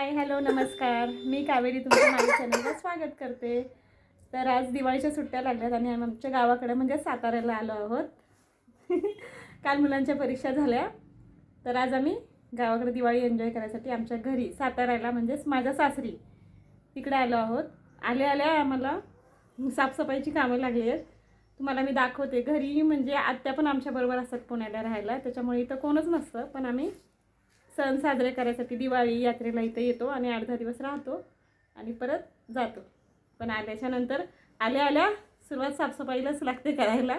Hi hello नमस्कार, मी कावेरी तुमच्या माझ्या चॅनलला स्वागत करते. तर आज दिवाळीच्या सुट्ट्या लागल्यात आणि आम्ही आमच्या गावाकडे म्हणजे साताऱ्याला आलो आहोत. काल मुलांच्या परीक्षा झाल्या, तर आज आम्ही गावाकडे दिवाळी एन्जॉय करायसाठी आमच्या घरी साताऱ्याला म्हणजेच माझ्या सासरी तिकडे आलो आहोत. आल्या आम्हाला साफसफाईची कामं लागली आहेत. तुम्हाला मी दाखवते. घरी म्हणजे आत्या पण आमच्याबरोबर असतात पुण्याला राहायला, त्याच्यामुळे इथं कोणच नसतं, पण आम्ही सण साजरे करायसाठी दिवाळी यात्रेला इथं येतो आणि 8-10 दिवस राहतो आणि परत जातो. पण आल्याच्यानंतर आल्या सुरुवात साफसफाईलाच लागते करायला.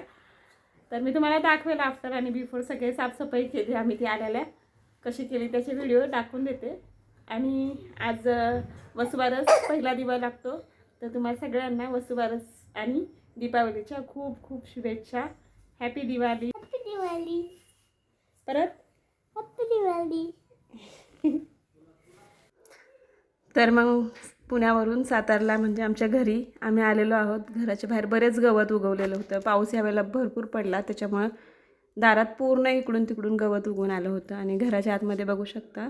तर मी तुम्हाला दाखवेल आफ्टर आणि बिफोर सगळे साफसफाई केली आम्ही ती आल्याला कशी केली त्याचे व्हिडिओ टाकून देते. आणि आज वसुबारस पहिला दिवा लागतो, तर तुम्हाला सगळ्यांना वसुबारस आणि दीपावलीच्या खूप खूप शुभेच्छा. हॅपी दिवाळी. हॅपी दिवाळी. परत हॅपी दिवाळी. तर मग पुण्यावरून सातारला म्हणजे आमच्या घरी आम्ही आलेलो आहोत. घराच्या बाहेर बरेच गवत उगवलेलं होतं. पाऊस यावेळेला भरपूर पडला, त्याच्यामुळं दारात पूर्ण इकडून तिकडून गवत उगवून आलं होतं. आणि घराच्या आतमध्ये बघू शकता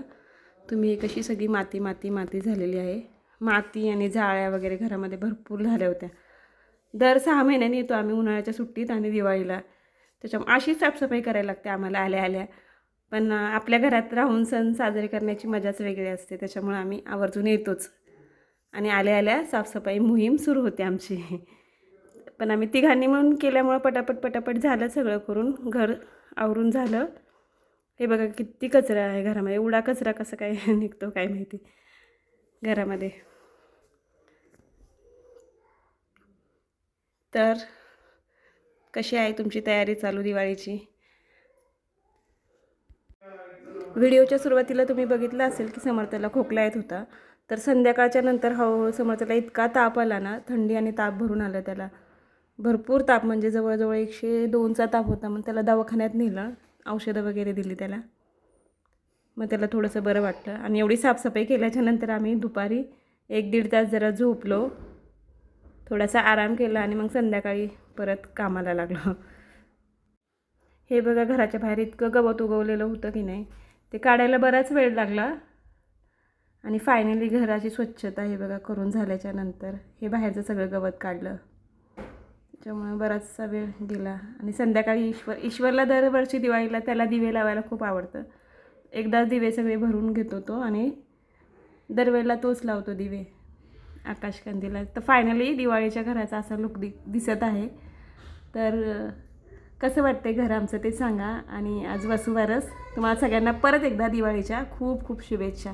तुम्ही कशी सगळी माती झालेली आहे. माती आणि जाळ्या वगैरे घरामध्ये भरपूर झाल्या होत्या. दर 6 महिन्यांनी येतो आम्ही उन्हाळ्याच्या सुट्टीत आणि दिवाळीला, त्याच्यामुळे अशी साफसफाई करायला लागते आम्हाला आल्या. पण आपल्या घरात राहून सण साजरे करण्याची मजाच वेगळी असते, त्याच्यामुळे आम्ही आवर्जून येतोच. आणि आल्या साफसफाई मोहीम सुरू होते आमची. पण आम्ही तिघांनी म्हणून केल्यामुळं पटापट झालं सगळं करून, घर आवरून झालं. हे बघा किती कचरा आहे घरामध्ये. एवढा कचरा कसं काय निघतो काय माहिती घरामध्ये. तर कशी आहे तुमची तयारी चालू दिवाळीची? व्हिडिओच्या सुरुवातीला तुम्ही बघितलं असेल की समर्थला खोकला येत होता. तर संध्याकाळच्या नंतर हळूहळू समर्थला इतका ताप आला ना, थंडी आणि ताप भरून आलं त्याला. भरपूर ताप म्हणजे जवळजवळ 102चा ताप होता. मग त्याला दवाखान्यात नेलं, औषधं वगैरे दिली त्याला. मग त्याला थोडंसं बरं वाटलं. आणि एवढी साफसफाई केल्याच्यानंतर आम्ही दुपारी 1-1.5 तास जरा झोपलो, थोडासा आराम केला आणि मग संध्याकाळी परत कामाला लागलो. हे बघा घराच्या बाहेर इतकं गवत उगवलेलं होतं की नाही, ते काढायला बराच वेळ लागला. आणि फायनली घराची स्वच्छता हे बघा करून झाल्याच्या नंतर हे बाहेरचं सगळं गवत काढलं, त्याच्यामुळे बराचसा वेळ गेला. आणि संध्याकाळी ईश्वरला दरवर्षी दिवाळीला त्याला दिवे लावायला खूप आवडतं. एकदाच दिवे सगळे भरून घेतो तो आणि दरवेळेला तोच लावतो दिवे आकाशकंदीला. तर फायनली दिवाळीच्या घराचा असा लुक दिसत आहे. तर कसं वाटते घर आमचं ते सांगा. आणि आज वसुबारस. तुम्हाला सगळ्यांना परत एकदा दिवाळीच्या खूप खूप शुभेच्छा.